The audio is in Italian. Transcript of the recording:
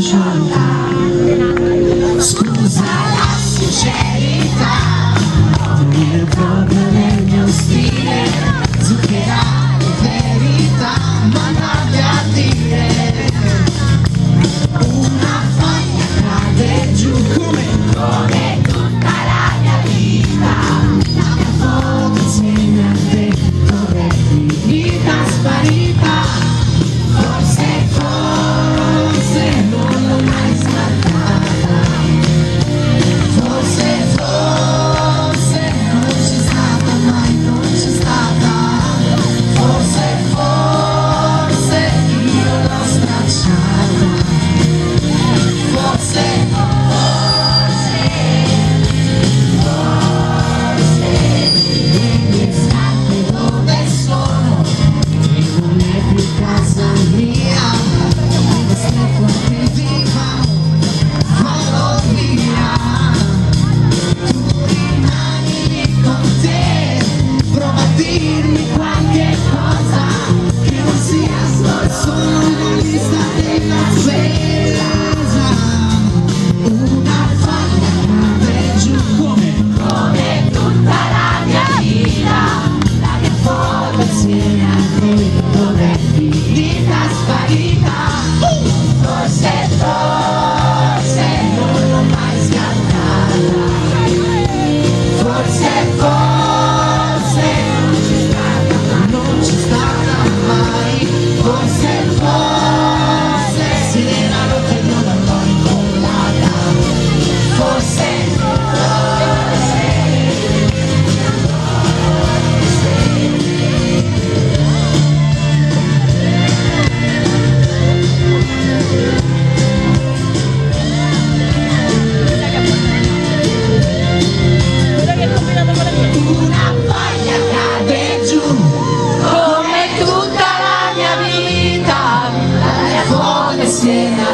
socialità. Scusa la sincerità, non è proprio nel mio stile zuccherare verità, ma andate a dire una foglia cade giù come tutta la mia vita. La mia foto insieme a te dov'è finita, sparita. Forse non l'ho mai scartata. Forse non c'è stata, mai non c'è stata. Forse io l'ho stracciata. Forse le mie scarpe dove sono? Non è più casa mia, mi stretto anche il divano, vado via. Tu rimani con te, prova a dirmi qualche cosa che non sia solo una lista della spesa. Una foglia cade giù come tutta la mia vita. La mia foto insieme a noi dov'è finita, sparita. Forse non l'ho mai scartata. Forse non c'è stata mai. Forse se era rotta io non l'ho incollata. Forse una foglia cade giù come tutta la mia vita. La mia foto insieme a